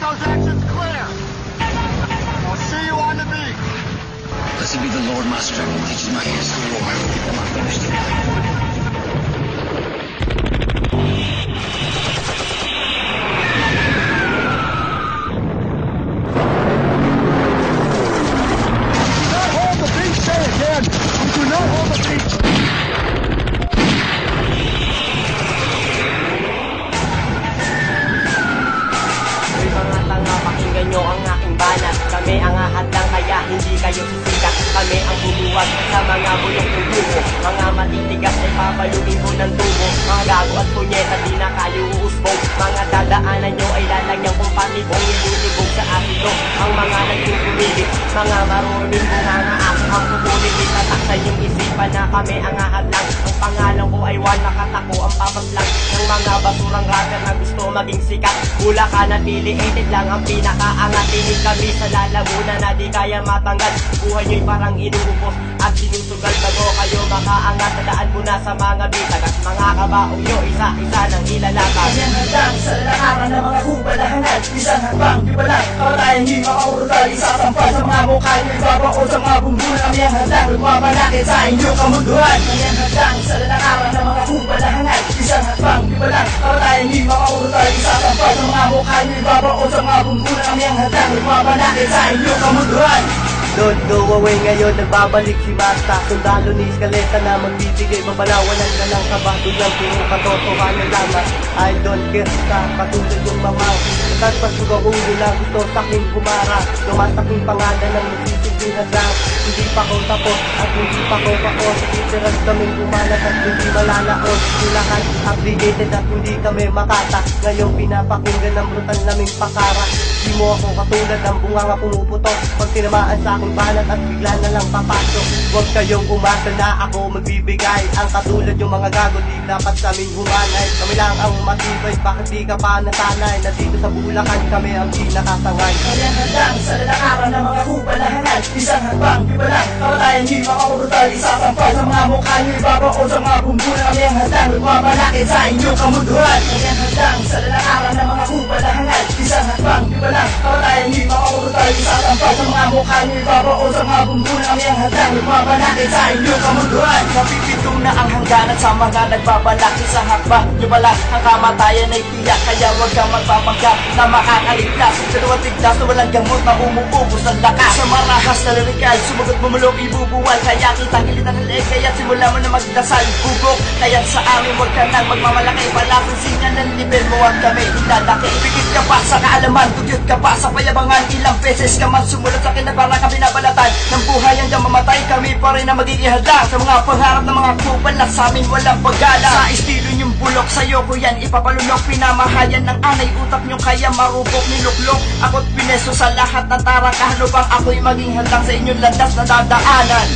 those exits clear. I'll see you on the beach. Blessed be the Lord, my strength, and teaches my hands to war. I'm not finished yet. Hold the beach, say again. We do not hold the beach. May mga tanga, pakinggan nyo ang aking banat. Kami ang ahadlang kaya hindi kayo sisikat. Kami ang bumuwag sa mga bulok ng dugo. Mga matitigas ay papalugin ko ng tubo. Mga gago at punyeta di na kayo uusbong. Mga dadaanan nyo ay lalagyan kong patibong. Ilulibog sa asilo ang mga nagkukumilit. Mga marunong bunganga ang kukulit. Itataksan yung isipan na kami ang ahadlang. Ang pangalan ko ay Juan, nakatako ang papaslang ng mga basurang rapper na gusto maging sikat. Bula ka na affiliated lang ang pinakaangat. Tinig kami sa lalamunan na di kaya matanggal. Buhay nyo'y parang inuubos at sinusugal. Bago kayo makaangat, tandaan mo na sa mga bitag at mga kabaong nyo, isa-isa ng ilalakad. Yan hanggang sa lalakaran ng mga hubalahanan. Isang hakbang, di ba lang? Kamatayan hindi makaurutal. Isasampal sa mga mukha nyo, ibabao sa mga bumbuna. Kami ang handang nagmamalakit sa inyong kamunduhan. Yan hanggang sa lalakaran ng mga hubalahanan. Isang hakbang, di ba lang? Kamatayan hindi makaurutal. Isasampal sa mga mukha nyo, ibabao sa mga bumbuna. Kami ang handang nagmamalakit sa inyong kamunduhan. Don't go away ngayon, nagbabalik si Basta. Sundalo ni Escaleta na magbibigay babalawanan ka lang kabado lang. Puro katotohanan lamang. I don't care ka, katulad yung mamang. Kahit pasugaw ulo na gusto saking humara. Lumasaking pangalan ng nagsisibing hadlang. Hindi pa ko tapos at hindi pa ko kaos. Literal kaming gumalat at hindi malalaos. Silakan obligated at hindi kami makata. Ngayon pinapakinggan ng brutal naming pakara. Di mo ako katulad ng bunganga pumuputok. Pag tinamaan sa aking banat at bigla na lang papasok. Huwag kayong umasa na ako magbibigay. Ang katulad yung mga gago di dapat sa aming humanay. Kami lang ang matibay, bakit di ka pa nasanay? Na dito sa Bulacan kami ang pinakasangay. Ayan hanggang sa lalakaran ng mga hubalahanan. Isang hakbang, di ba lang? Kamatayan hindi makaurutal. Isasampal sa mga mukha nyo, ibabao sa mga bumbuna. Kami ang handang nagmamalakit sa inyong kamunduhan. Ayan hanggang sa lalakaran ng mga hubalahanan. Isang hakbang, di ba lang? Kamatayan hindi makaurutal. Isasampal sa mga mukha nyo, ibabao sa mga bumbuna. Kami ang handang nagmamalakit sa inyong kamunduhan. Napipitong na ang hangganan sa mga nagbabalaki sa hakbang. Di ba lang, ang kamatayan ay tiyak. Kaya huwag kang magpapanggap na makakaligtas. Dalawang tigdas na walang gamot na umuubos ng lakas. Sa marahas na lirikal, sumagot bumulong ibubuwal. Kaya kita gilitan ng leg, kaya simula mo na magdasal. Bugok, kaya sa amin huwag ka nang magmamalaki. Palasinsingan ng nivel mo ang kami ilalaki. Pigit ka pa sa kaalaman, dugyot ka pa sa payabangan. Ilang beses ka man sumulat sa akin na parang kami nabalatan ng buhay hanggang mamatay, kami pa rin na magiging hadlang sa mga pangarap ng mga kupal na sa amin walang paggalang. Sa estilo niyong bulok, sa'yo ko yan ipapalunok. Pinamahayan ng anay, utak niyong kaya marupok, niluklok. Ako't pineso sa lahat ng tarang kahanupang ako'y maging hadlang sa inyong landas na dadaanan.